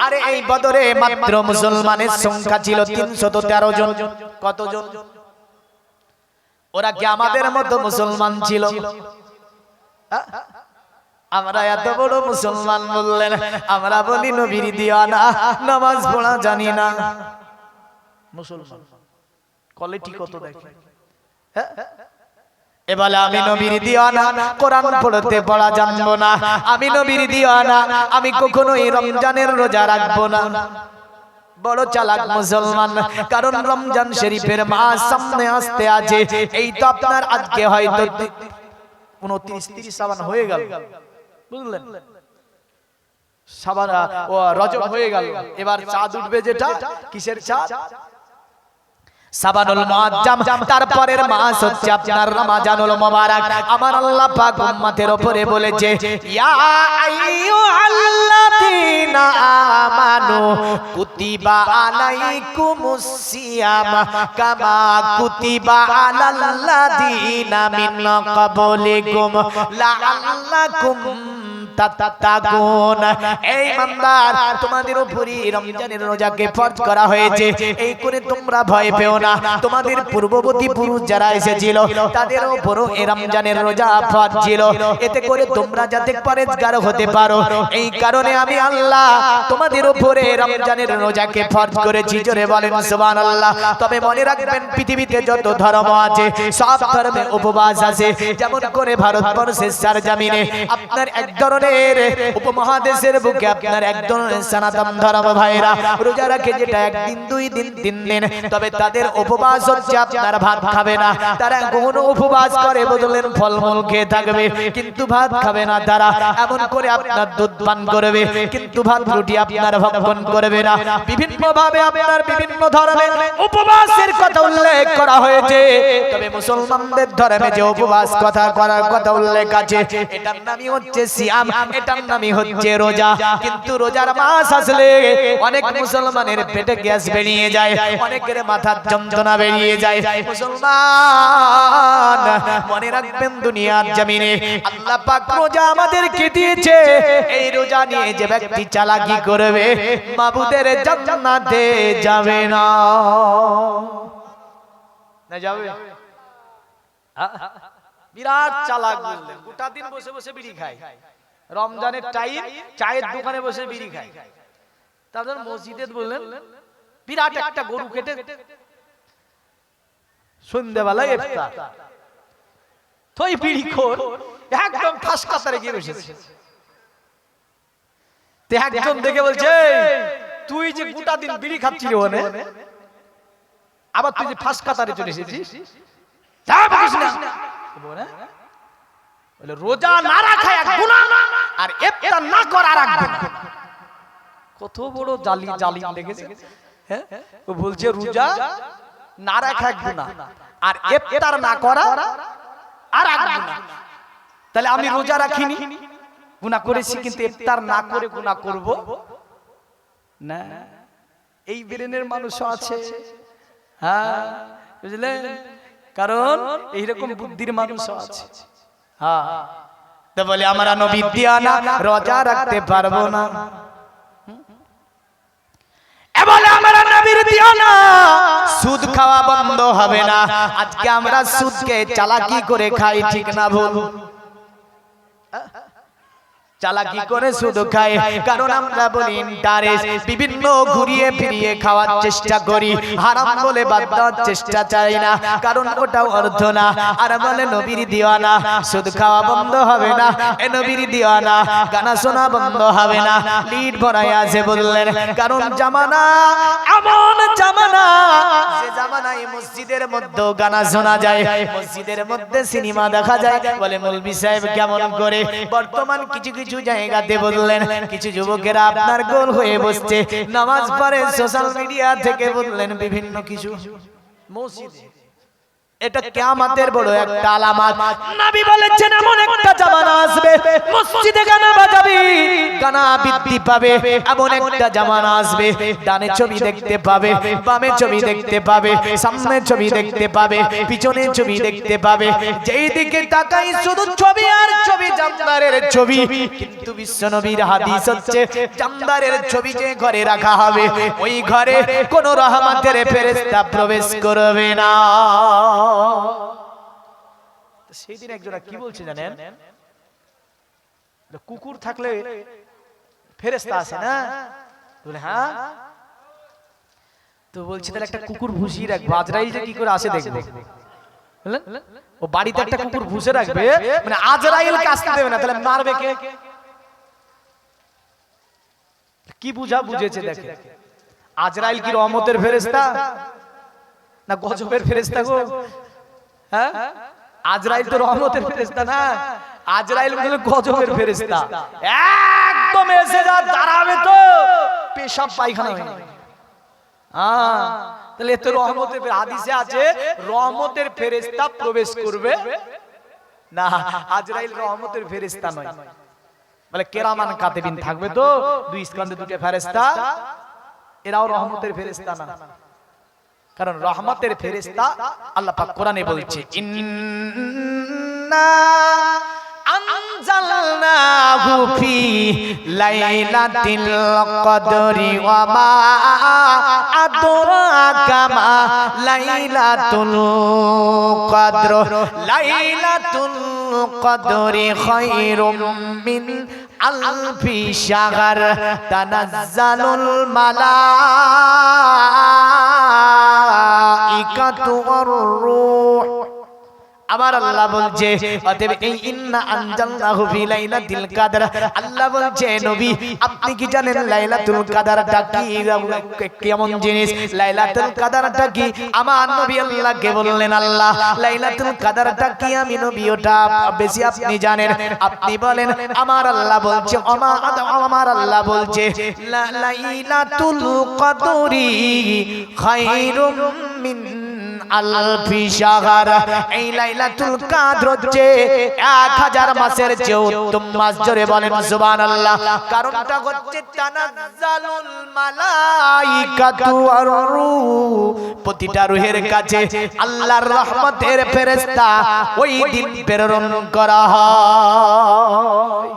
আরে এই বদরে মাত্র মুসলমানের সংখ্যা ছিল 313 জন। কতজন? ওরা কি আমাদের মতো মুসলমান ছিল? আমরা এত বড় মুসলমান বললেন, আমরা বলি নবীর দিওয়ানা, নামাজ পড়া জানি না। মুসলমান কোয়ালিটি কত দেখেন। এবারে আমি নবীর দিওয়ানা, কোরআন পড়তে পড়া জানবো না। আমি নবীর দিওয়ানা, আমি কখনোই রমজানের রোজা রাখবো না। বড় চালাক মুসলমান, কারণ রমজান শরীফের মাস সামনে আসতে আছে। এই তো আপনার আজকে হয়তো 29-30 শাবান হয়ে গেল, বুঝলেন? শাবান ও রজব হয়ে গেল। এবার চাঁদ উঠবে, যেটা কিসের চাঁদ? সাবানুল মুআজ্জাম, তারপরের মাস হচ্ছে আপনার রমজানুল মুবারক। আমার আল্লাহ পাক উম্মতের উপরে বলেছে, ইয়া আইয়ুহাল্লাযীনা আমানু কুতিবা আলাইকুমুস সিয়াম কামা কুতিবা আলাল্লাযীনা মিন ক্বাবলিকুম লাআল্লাকুম তাত্তাকুন। এই ইমানদার, তোমাদের উপরে রমজানের রোজাকে ফরজ করা হয়েছে, এই করে তোমরা ভয় পেও না। তোমাদের পূর্ববর্তী পুরুষ যারা এসেছিল তাদের উপরও এই রমজানের রোজা ফরজ ছিল, এতে করে তোমরা যাতে পরেজগার হতে পারো। এই কারণে আমি আল্লাহ তোমাদের উপরে রমজানের রোজাকে ফরজ করেছি। জোরে বলেন সুবহানাল্লাহ। তবে মনে রাখবেন, পৃথিবীতে যত ধর্ম আছে সব ধর্মে উপবাস আছে। যেমন করে ভারতবর্ষের সারজামিনে আপনার এক ধরনের উপমহাদেশের বুকে আপনার এক ধরনের সনাতন ধর্ম ভাইরা রোজা রাখে, যেটা একদিন, 2 দিন, 3 দিন। তবে তাদের উপবাস হচ্ছে আপনার ভাত খাবে না। তারা কোন উপবাস করে বদলেন ফলমূল খেয়ে থাকবে, কিন্তু ভাত খাবে না। তারা এমন করে আপনার দুধ পান করবে, কিন্তু ভাত রুটি আপনার ভক্ষণ করবে না। বিভিন্ন ভাবে আপনার বিভিন্ন ধরনের উপবাসের কথা উল্লেখ করা হয়েছে। তবে মুসলমানদের ধর্মে যে উপবাস কথা করার কথা উল্লেখ আছে, এটার নামই হচ্ছে সিয়াম, এটার নামই হচ্ছে রোজা। কিন্তু রোজার মাস আসলে অনেক মুসলমানের পেটে গ্যাস বেরিয়ে যায়, অনেকের মাথার যন্ত্রণা বেরিয়ে যায়। মুসলমান মনে রাখবেন, দুনিয়ার জমিনে আল্লাহ পাক রোজা আমাদেরকে দিয়েছে। এই রোজা নিয়ে যে ব্যক্তি চালাকি করবে, মাবুদের জান্নাতে যাবে না। না যাবে? বিরাট চালাক, বললেন গোটা দিন বসে বসে বিড়ি খায়। রমজানের টাইম চায়ের দোকানে বসে বিড়ি খায়। তারপর মসজিদে বললেন বিরাট একটা গরু কেটে সন্ধ্যাবেলায় ইফতার। তুই বিড়ি খোর, একদম ঠাস কাতারে গিয়ে বসেছে। তে একজন দেখে বলছে, তুই যে গোটা দিন বিড়ি খাচ্ছিস ওখানে, আবার তুই যে ফাঁস কাতারে চলে এসেছিস, যা বলিস না। বলে রোজা না রাখা এক গুনাহ, আর ইফতার না করা আর এক গুনাহ। কত বড় জালিম দেখেছে? হ্যাঁ, ও বলছে রোজা না রাখা এক গুনাহ, আর ইফতার না করা আর এক গুনাহ। তাহলে আমি রোজা রাখিনি, গুনাহ করেছি, কিন্তু ইফতার না করে গুনাহ করব না? এই ব্রেনের মানুষও আছে। হ্যাঁ, বুঝলেন? কারণ এইরকম বুদ্ধির মানুষও আছে। হ্যাঁ, তো বলে আমরা নবী দিয়ানা রোজা রাখতে পারবো না, বলে আমরা নবীর দিয়ানা সুদ খাওয়া বন্ধ হবে না। আজকে আমরা সুদকে চালাকি করে খাই, ঠিক না ভুল? চালাকি করে সুদ খাই, কারণ আমরা বলি ইন্টারেস্ট, বিভিন্ন ঘুরিয়ে ফিরিয়ে খাওয়ার চেষ্টা করি। হারাম বলে বাদ দেওয়ার চেষ্টা চাই না, কারণ ওটাও অর্থ না। আর বলে নবীর দিওয়ানা, সুদ খাওয়া বন্ধ হবে না। এ নবীর দিওয়ানা, গানা শোনা বন্ধ হবে না। লিড ভরাই আছে বললেন, কারণ জামানা এমন জামানা, যে জামানায় মসজিদের মধ্যে গানা শোনা যায়, মসজিদের মধ্যে সিনেমা দেখা যায়। বলে মৌলভী সাহেব কেমন করে? বর্তমান কিছু কিছু জায়গাতে বললেন কিছু যুবকেরা আপনার গোল হয়ে বসছে, নামাজ পড়ে, সোশ্যাল মিডিয়া থেকে বললেন বিভিন্ন কিছু মসজিদে। এটা কিয়ামতের বড় একটা আলামত। নবী বলেছেন এমন একটা জামানা আসবে, মসজিদে গানা বাজাবে, গানা বৃদ্ধি পাবে। এমন একটা জামানা আসবে, ডানে ছবি দেখতে পাবে, বামে ছবি দেখতে পাবে, সামনে ছবি দেখতে পাবে, পিছনে ছবি দেখতে পাবে। যেই দিকে তাকাই শুধু ছবি আর ছবি, জামদারের ছবি। কিন্তু বিশ্বনবীর হাদিস হচ্ছে, জামদারের ছবি যে ঘরে রাখা হবে, ওই ঘরে কোন রহমতের ফেরেশতা প্রবেশ করবে না। সেই দিন একজনা কি বলছে জানেন? কুকুর থাকলে ফেরেশতা আসে না? বলে হ্যাঁ। তো বলছে তাহলে একটা কুকুর ভুসিয়ে রাখবো, আজরাইল যে কি করে আসে দেখবো। ও বাড়িতে একটা কুকুর ভুসে রাখবে, মানে আজরাইলকে আসতে দেবে না, তাহলে মারবে কে? কি বুঝেছে দেখে। আজরাইল কি রহমতের ফেরেশতা না গজবের ফেরেশতা গো? হ্যাঁ, আজরাইল তো রহমতের ফেরেশতা না, আজরাইল হলো গজবের ফেরেশতা। একদম এসে যা দাঁড়াবে তো পেশাব পায়খানা হয়ে যাবে। তাহলে এত রহমতের হাদিসে আছে রহমতের ফেরেশতা প্রবেশ করবে না, আজরাইল রহমতের ফেরেশতা নয়। বলে কেরামান কাতিবিন থাকবে তো, দুই স্কন্ধে দুটো ফেরেশতা, এরাও রহমতের ফেরেশতা না। কারণ রহমতের ফেরেশতা আল্লাহ পাক কোরআনে বলছে ইন্না আনজালনাহু ফি লাইলাতিল কদরি ওয়া মা আদরাকা মা লাইলাতুল কদর লাইলাতুল কদরি খায়রুম মিন আলফি শাহর তানাজ্জালুল মালাইকাতু ওয়ার রূহ। আমার আল্লাহ বলছে অতএব এই ইন্না আনজালনাহু ফি লাইলাতিল কদর, আল্লাহ বলছে নবী আপনি কি জানেন লাইলাতুল কদরটা কি, কেমন জিনিস? লাইলাতুল কদরটা কি? আমার নবী আল্লাহকে বললেন আল্লাহ লাইলাতুল কদরটা কি? আমি নবী ওটা বেশি আপনি জানেন, আপনি বলেন। আমার আল্লাহ বলছে আমার আল্লাহ বলছে লাইলাতুল কদরি খায়রুম মিন আলফি শাহর, এই লাইলাতুল কদর হচ্ছে 1000 মাসের চেয়ে উত্তম মাস। জোরে বলেন সুবহানাল্লাহ। কারণটা হচ্ছে তানাজ্জালুল মালাইকাতু ওয়ার রূহ, প্রতিটা রূহের কাছে আল্লাহর রহমতের ফেরেশতা ওই দিন প্রেরণ করা হয়।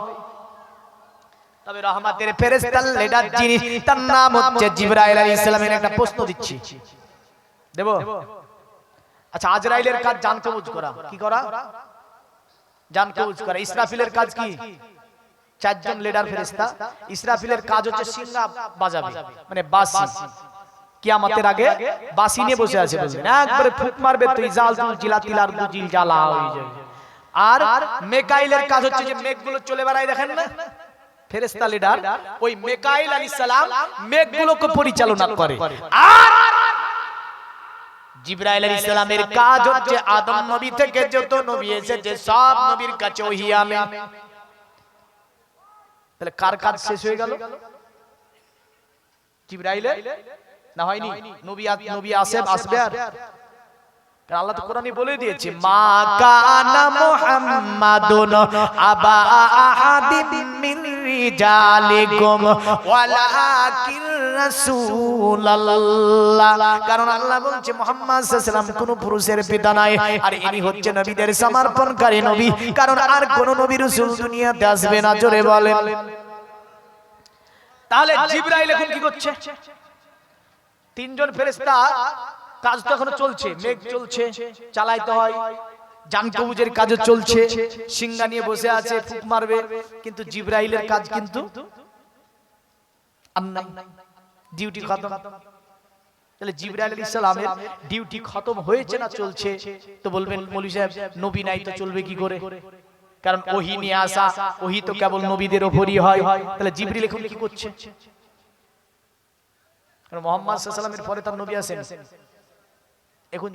তবে রহমতের ফেরেশতার লিডার যিনি, তার নাম হচ্ছে জিবরাইল আলাইহিস সালামের। একটা প্রশ্ন দিচ্ছি, দেব? আচ্ছা, আজরাইলের কাজ জান কবজ করা, কি করা? জান কবজ করা। ইসরাফিলের কাজ কি? 4 জন লিডার ফেরেশতা। ইসরাফিলের কাজ হচ্ছে সিংহা বাজাবে, মানে বাঁশি। কিয়ামতের আগে বাঁশি নিয়ে বসে আছে, বলছেন একবারে ফুক মারবে তো ইজাল দুল জিলাতিল আর দুজিল জালা হয়ে যাবে। আর মেকাইলের কাজ হচ্ছে যে মেঘগুলো চলে বেড়ায়, দেখেন না ফেরেশতা লিডার, ওই মেকাইল আলাইহিস সালাম মেঘগুলোকে পরিচালনা করে। আর জিবরাইল আলাইহিস সালামের কাজ হচ্ছে আদম নবী থেকে যত নবী এসেছে সব নবীর কাছে ওহী আনে। তাহলে কার কাজ শেষ হয়ে গেল? জিবরাইলের না, হয়নি? নবী আসবে আর। কারণ আল্লাহ তো কোরআনে বলে দিয়েছে মা কানা মুহাম্মাদুন আবা আহাদিম মিন রিজালিকুম ওয়ালাকিন রাসূলুল্লাহ। কারণ আল্লাহ বলছে মুহাম্মদ সাল্লাল্লাহু আলাইহি ওয়াসাল্লাম কোন পুরুষের পিতা নয়, আর ইনি হচ্ছে নবীদের সমর্পণকারী নবী। কারণ আর কোন নবী রাসূল দুনিয়াতে আসবে না। জোরে বলেন। তাহলে জিবরাইল এখন কি করছে? 3 জন ফেরেশতা কাজ তো এখনো চলছে, মেঘ চলছে, চালাইতে হয়। জান কবজের কাজও চলছে, সিংহা নিয়ে বসে আছে, ফুক মারবে। কিন্তু জিবরাইলের কাজ কিন্তু ডিউটি খতম। তাহলে জিবরাইল আলাইহিস সালামের ডিউটি খতম হয়েছে না চলছে? তো বলবেন মৌলভী সাহেব নবী নাই তো চলবে কি করে? কারণ ওহী নিয়ে আসা, ওহী তো কেবল নবীদের উপরই হয়। তাহলে জিবরিল এখন কি করছে? কারণ মুহাম্মদ সাল্লাল্লাহু আলাইহি ওয়াসাল্লামের পরে তার নবী আছেন। এখন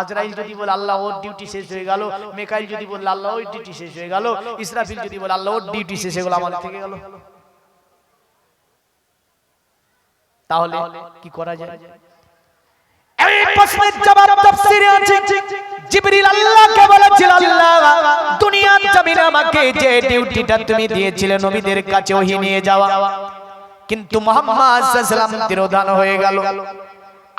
আজরাইল যদি বলে আল্লাহ ওর ডিউটি শেষ হয়ে গেল, মেকাইল যদি বলে আল্লাহ ওর ডিউটি শেষ হয়ে গেল, ইসরাফিল যদি বলে আল্লাহ ওর ডিউটি শেষ হয়ে গেল, আমাদের থেকে গেল, তাহলে কি করা যায়? এই প্রশ্নের জবাব তাফসীরে আছে। জিবরিল আল্লাহকে বলেছিল আল্লাহ দুনিয়ার জমিনে আমাকে যে ডিউটিটা তুমি দিয়েছিলে নবীদের কাছে ওহী নিয়ে যাওয়া, কিন্তু মুহাম্মদ সাল্লাল্লাহু আলাইহি ওয়াসাল্লাম তিরোধান হয়ে গেল।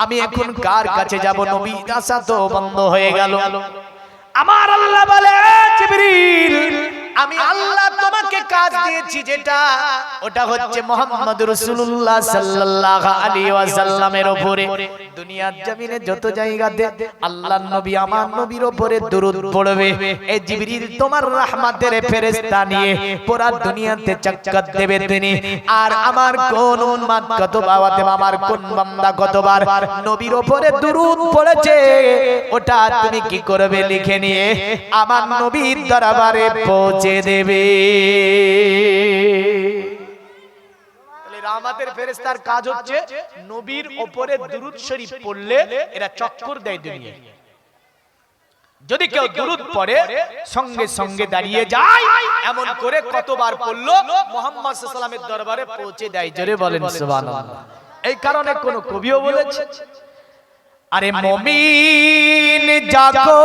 আমি এখন কার কাছে যাব? নবী আসা তো বন্ধ হয়ে গেল। আমার আল্লাহ বলে জিবরিল আমি আল্লাহ তোমাকে কাজ দিয়েছি যেটা, ওটা হচ্ছে মুহাম্মদ রাসূলুল্লাহ সাল্লাল্লাহু আলাইহি ওয়াসাল্লামের উপরে দুনিয়ার জমিনে যত জায়গাতে আল্লাহর নবী আমার নবীর উপরে দরুদ পড়বে, এই জিবরিল তোমার রহমতের ফেরেশতা নিয়ে পুরো দুনিয়াতে চক্কর দেবে তিনি। আর আমার কোন উম্মত কতবার, আমার কোন বান্দা কতবার নবীর উপরে দরুদ পড়েছে ওটা তুমি কি করবে? লিখে নিয়ে আমার নবীর দরবারে পৌঁছে দেবে। রহমতের ফেরেশতার কাজ হচ্ছে নবীর উপরে দুরূদ শরীফ পড়লে এরা চক্কর দেয় দুনিয়ায়। যদি কেউ দুরূদ পড়ে সঙ্গে সঙ্গে দাঁড়িয়ে যায়, এমন করে কতবার পড়লো মুহাম্মদ সাল্লাল্লাহু আলাইহি ওয়াসাল্লামের দরবারে পৌঁছে দেয়। জোরে বলেন সুবহানাল্লাহ। এই কারণে কোন কবিও বলেছে আরে মুমিন জাগো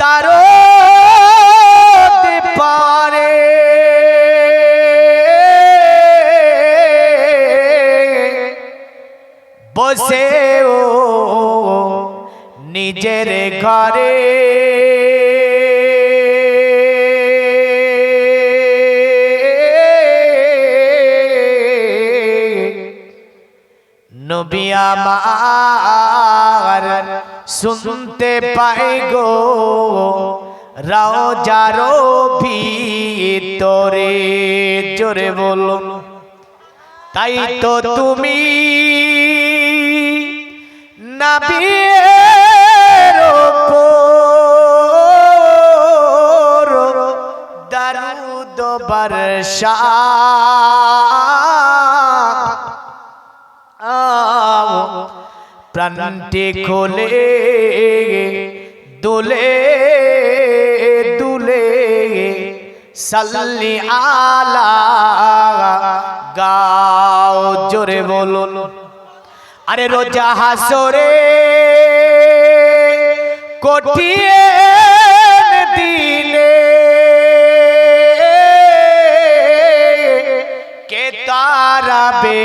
দারদ পারে বসে ও নিজের ঘরে নবী আমার শুনতে পাই গো রওজার ভিতরে জোরে বলুন তাই তো তুমি নবীর উপর দরুদ বর্ষা প্রাণটি খোলে দুলে দুলে সাল্লি আলা গাও জোরে বলুন আরে রোজা হাসরে কোটিয়ে দিলে কে তারাবে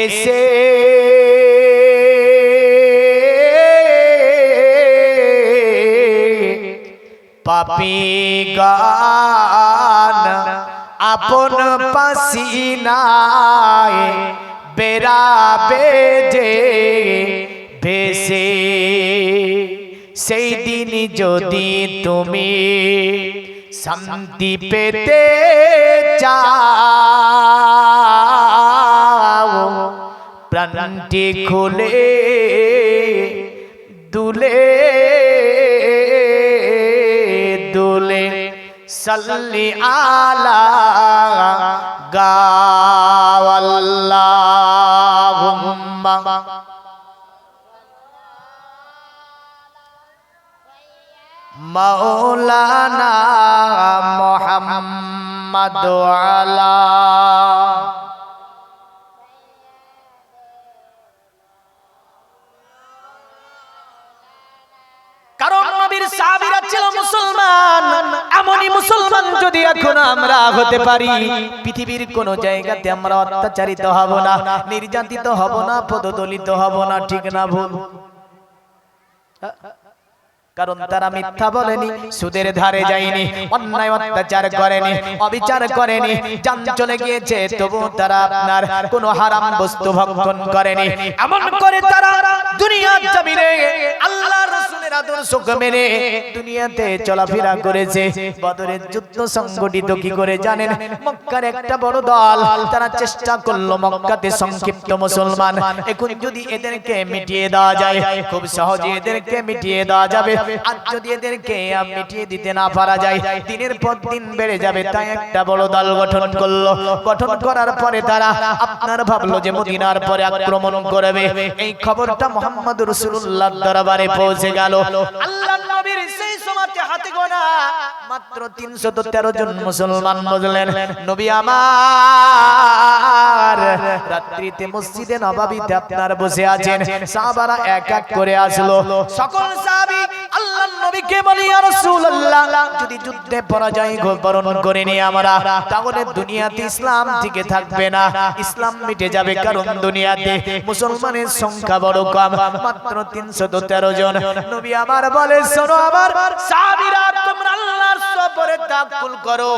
এসে পাপী গান আপন পাসিনায় বেরাবে যে ভেসে সেই দিন যদি তুমি শান্তি পেতে চাও প্রাণটি খুলে দুলে দুলে সাল্লি আলা গাও আল্লাহুম্মা মাওলানা মুহাম্মদ আলা কারণ নবীর সাহাবীরা ছিল মুসলমান এমনই মুসলমান যদি এখন আমরা হতে পারি পৃথিবীর কোন জায়গাতে আমরা অত্যাচারিত হব না নির্যাতিত হব না পদদলিত হব না ঠিক না ভুল কারণ তারা মিথ্যা বলেনি সুদের ধারে যায়নি অন্যায় অত্যাচার করেনি অবিচার করেনি জান চলে গিয়েছে তবু তারা আপনার কোনো হারাম বস্তু ভক্ষণ করেনি এমন করে তারা দুনিয়ার জমিনে আল্লাহর রাসূলের আদর্শ মেনে দুনিয়াতে চলাফেরা করেছে বদরের যুদ্ধ সংগঠিত কি করে জানেন মক্কার একটা বড় দল তারা চেষ্টা করলো মক্কাতে সংক্ষিপ্ত মুসলমান এখন যদি এদেরকে মিটিয়ে দেওয়া যায় খুব সহজে এদেরকে মিটিয়ে দেওয়া যাবে আর যদি এদেরকে মিটিয়ে দিতে না পারা যায় দিনের পর দিন বেড়ে যাবে তাই একটা বড় দল গঠন করলো গঠন করার পরে তারা আপনার ভাবলো যে মদিনার পরে আক্রমণ করবে এই খবরটা মুহাম্মদ রাসূলুল্লাহর দরবারে পৌঁছে গেল আল্লাহর নবীর সেই সময়তে হাতে গোনা মাত্র 313 জন মুসলমান বুঝলেন নবী আমার রাত্রিতে মসজিদে নববীতে আপনার বসে আছেন সাহাবারা এক এক করে আসলো সকল সাহাবী আল্লাহর নবীকে বলি ইয়া রাসূলুল্লাহ যদি যুদ্ধে পরাজয় বরণ করে নি আমরা তাহলে দুনিয়াতে ইসলাম টিকে থাকবে না ইসলাম মিটে যাবে কারণ দুনিয়াতে মুসলমানের সংখ্যা বড় কম মাত্র 313 জন নবী আমার বলে শোনো আমার সাহাবীরা তোমরা আল্লাহর উপরে তাওয়াক্কুল করো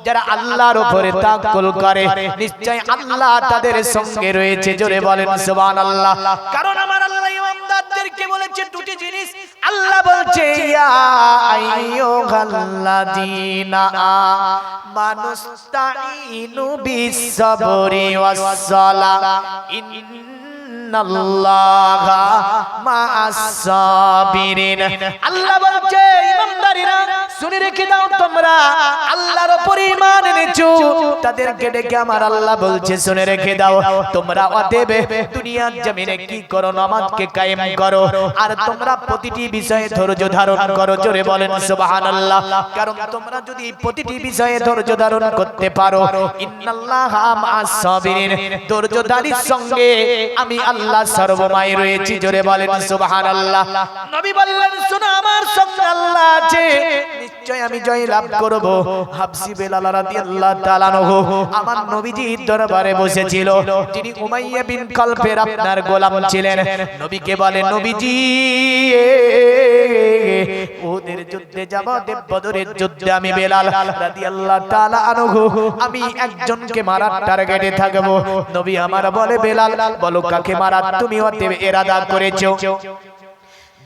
যারা আল্লাহর উপরে তাওয়াক্কুল করে নিশ্চয় আল্লাহ তাদের সঙ্গে রয়েছে জোরে বলেন সুবহানাল্লাহ কারণ আমার আল্লাহ ইমানদারদেরকে বলেছে দুটি জিনিস আল্লাহ বলছে ইয়া আইয়ুহাল্লাযীনা আমানুস্তাঈনু বিস-সাবরি ওয়াস-সালাহ ইন্নাল্লাহা মা'আস সাবিরিন। আল্লাহ বলছে ইমানদাররা শুনে রেখে দাও, তোমরা আল্লাহর উপর ঈমান এনেছো, তাদেরকে ডেকে আমার আল্লাহ বলছে শুনে রেখে দাও, তোমরা অতএব দুনিয়ার জমিনে কি করো, নামাজকে কায়েম করো, আর তোমরা প্রতিটি বিষয়ে ধৈর্য ধারণ করো। জোরে বলেন সুবহানাল্লাহ। কারণ তোমরা যদি প্রতিটি বিষয়ে ধৈর্য ধারণ করতে পারো, ইন্নাল্লাহা মা'আস সাবিরিন, ধৈর্যধারীর সঙ্গে আমি আল্লাহ সর্বময় রয়েছি। জোরে বলেন সুবহানাল্লাহ। নবী বললেন শোনো, আমার সঙ্গে আল্লাহ আছে, নিশ্চয় আমি জয় লাভ করব। হাবশী বেলাল রাদিয়াল্লাহু তাআলা আনহু আমার নবীজির দরবারে বসেছিল, যিনি উমাইয়া বিন খালফের আপনার গোলাম ছিলেন। নবীকে বলে নবীজি, উহুদের যুদ্ধে যাব, বদরের যুদ্ধে আমি বেলাল রাদিয়াল্লাহু তাআলা আনহু আমি একজনকে মারার টার্গেটে থাকব। নবী আমার বলে বেলাল বলো কাকে মারা তুমি অতএব ইরাদা করেছো?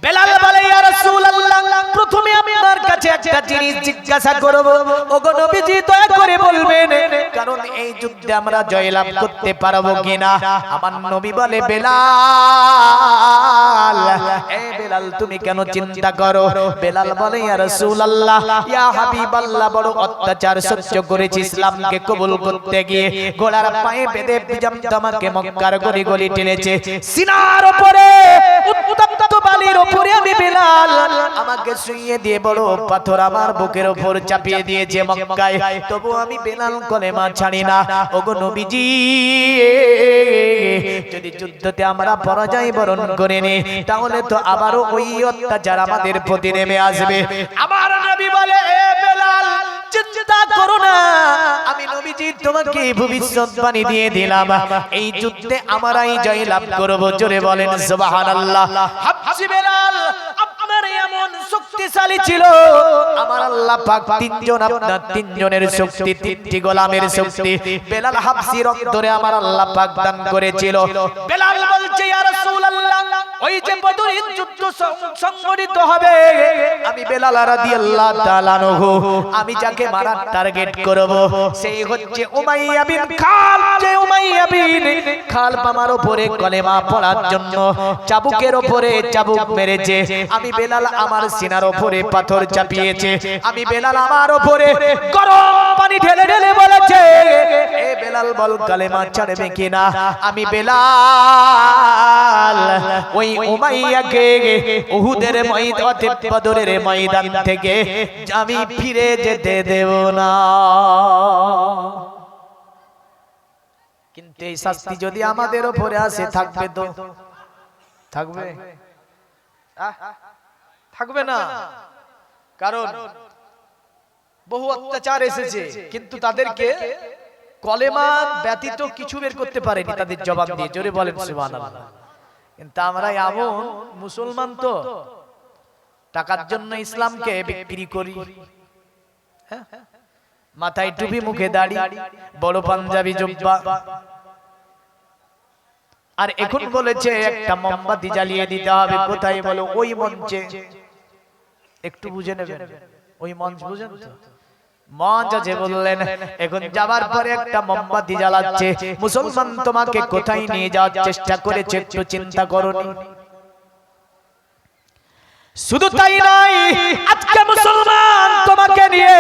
বেলাল বলে ইয়া রাসূলুল্লাহ, প্রথমে আমি আপনার কাছে একটা জিনিস জিজ্ঞাসা করব, ওগো নবীজি দয়া করে বলবেন, কারণ এই যুদ্ধে আমরা জয়লাভ করতে পারবো কিনা। আমার নবী বলে বেলাল, এই বেলাল তুমি কেন চিন্তা করো? বেলাল বলে ইয়া রাসূলুল্লাহ, ইয়া হাবিবাল্লাহ, বড় অত্যাচার সহ্য করেছি ইসলামকে কবুল করতে গিয়ে। ঘোড়ার পায়ে বেঁধে বিজাম তোমাকে মক্কার গলি গলি টেনেছে, সিনার উপরে উত্তপ্ত বালির উপরে আমি বেলাল, আমাকে শুইয়ে দিয়ে বড় পাথর আমার বুকের উপর চাপিয়ে দিয়েছে মক্কায়, তবু আমি বেলাল কলেমা ছাড়ি না। ওগো নবীজি, যদি যুদ্ধতে আমরা পরাজয় বরণ করে নি, তাহলে তো আবারও ওই অত্যাচার আমাদের প্রতি নেমে আসবে। আমার নবী বলে এ বেলাল চিন্তা করো না, আমি নবীজি তোমাকে ভবিষ্যৎবাণী দিয়ে দিলাম, এই যুদ্ধে আমরাই জয় লাভ করব। জোরে বলেন সুবহানাল্লাহ। হাবশী বেলাল আপনার এমন শক্তিশালী ছিল, আমার আল্লাহ পাক তিনজন, আপনার তিনজনের শক্তি, তিনটি গোলামের শক্তি বেলাল হাবশীর অন্তরে আমার আল্লাহ পাক দান করেছিল। বেলাল বলছে ইয়া রাসূলুল্লাহ, ওই যে বদরের যুদ্ধ সংঘটিত হবে, আমি বেলাল রাদিয়াল্লাহু তাআলা আনহু আমি যাকে মারার টার্গেট করব সেই হচ্ছে উমাইয়া বিন খালফ। যে উমাইয়া বিন খালফ আমার উপরে কলেমা পড়ার জন্য চাবুকের উপরে চাবুক মেরেছে, আমি বেলাল আমার সিনার উপরে পাথর চাপিয়েছে, আমি বেলাল আমার উপরে গরম পানি ঢেলে ঢেলে বলেছে এ বেলাল বল কলেমা ছাড়বে কিনা। আমি বেলাল ওই উমাইয়াকে উহুদের ময়দানে, বদরের ময়দান থেকে আমি ফিরে যেতে দেব না। কিন্তু এই শাস্তি যদি আমাদের উপরে আসে থাকবে তো থাকবে, থাকবে না। কারণ বহু অত্যাচার এসেছে, কিন্তু তাদেরকে কলেমা ব্যতীত কিছু বের করতে পারেনি তাদের জবাব দিয়ে। জোরে বলেন সুবহানাল্লাহ। কিন্তু আমরা এমন মুসলমান তো টাকার জন্য ইসলামকে বিক্রি করি। মাথায় টুপি, মুখে দাড়ি, বড় পাঞ্জাবি জুব্বা, আর এখন বলেছে একটা মোমবাতি জ্বালিয়ে দিতে হবে। কোথায় বলো? ওই মঞ্চে। একটু বুঝে নেবেন, ওই মঞ্চ বুঝেন তো? মঞ্চ আছে বললেন, এখন যাবার পরে একটা মোমবাতি জ্বালাচ্ছে। মুসলমান তোমাকে কোথায় নিয়ে যাওয়ার চেষ্টা করেছে একটু চিন্তা করোনি? শুধু তাই নয়, আজকে মুসলমান তোমাকে নিয়ে,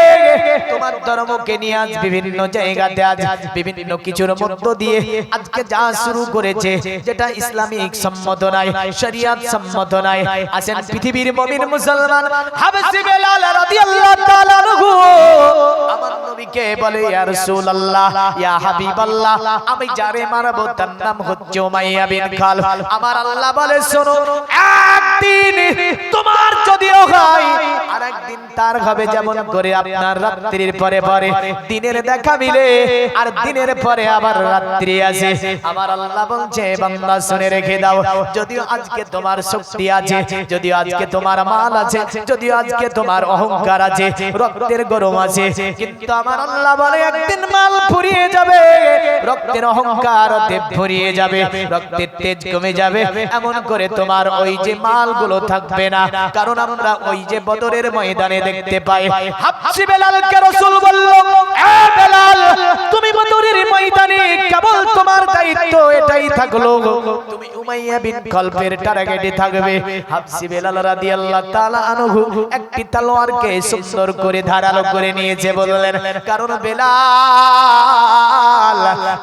তোমার ধর্মকে নিয়ে আজ বিভিন্ন জায়গাতে, আজ বিভিন্ন কিছুর মধ্য দিয়ে আজকে যা শুরু করেছে, যেটা ইসলামিক সম্মত নয়, শরিয়ত সম্মত নয়। আসেন পৃথিবীর মুমিন মুসলমান হাবশী বেলাল রাদিয়াল্লাহু তাআলা আনহু আমার নবীকে বলে ইয়া রাসূলুল্লাহ, ইয়া হাবিবাল্লাহ, আমি যারে মারবো তার নাম হচ্ছে উমাইয়া বিন খালফ। আমার আল্লাহ বলে শোনো, একদিন তোমার যদিও হয়, আর একদিন তার হবে, যেমন করে আপনার রাত্রির পরে পরে দিনের দেখা মিলে, আর দিনের পরে আবার রাত্রি আসে। আমার আল্লাহ বলছে বান্দা শুনে রেখে দাও, যদিও আজকে তোমার শক্তি আছে, যদিও আজকে তোমার মাল আছে, যদিও আজকে তোমার অহংকার আছে, রক্তের গরম আছে, কিন্তু আমার আল্লাহ বলে একদিন মাল ফুরিয়ে যাবে, রক্তের অহংকার ফুরিয়ে যাবে, রক্তের তেজ কমে যাবে, এমন করে তোমার ওই যে মালগুলো থাকবে না। কারণ আমরা ওই যে বদরের ময়দানে দেখতে পায়। হাবশী বেলালকে রাসূল বলল, এ বেলাল, তুমি বদরের ময়দানে কেবল তোমার দায়িত্ব এটাই থাকলো, তুমি উমাইয়া বিন খালফের টার্গেটে থাকবে। হাবশী বেলাল রাদিয়াল্লাহু তাআলা আনহু একটি তলোয়ারকে সুন্দর করে ধারালো করে নিয়েছে। বললেন, কারণ বেলাল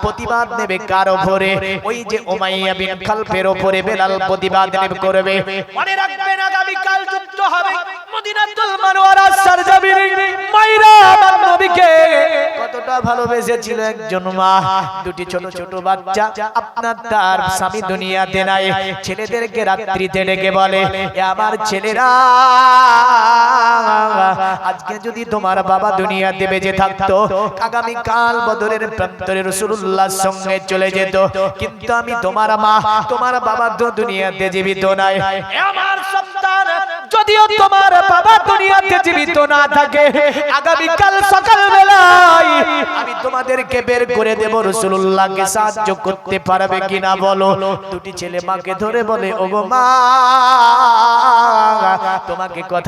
প্রতিবাদ নেবে কার উপরে? ওই যে উমাইয়া বিন খালফের উপরে বেলাল প্রতিবাদ নেবে করবে। মনে রাখবেন, আগামী কাল যুদ্ধ হবে মদিনাতুল মুনাওয়ারার সরজমিনে। মায়েরা আমার নবীকে কতটা ভালোবেসেছিল একজন মা। দুটি ছোট ছোট বাচ্চা, আপনার তার স্বামী দুনিয়াতে নাই, ছেলেদেরকে রাত্রিতে ডেকে বলে, এ আমার ছেলেরা, আজকে যদি তোমার বাবা দুনিয়াতে বেঁচে থাকতো, আগামী কাল বদরের প্রান্তরে রাসূলুল্লাহর সঙ্গে চলে যেত, কিন্তু আমি তোমার মা, তোমার বাবা তো দুনিয়াতে জীবিত নাই। এ আমার সন্তান, যদিও তোমার বাবা দুনিয়াতে জীবিত না থাকে, আগামী কাল সকালবেলায় আমি তোমাদেরকে বের করে দেব। রাসূলুল্লাহকে সাহায্য করতে পারবে কিনা বলো? দুটি ছেলে মাকে ধরে বলে, ওগো মা, তোমাকে কথা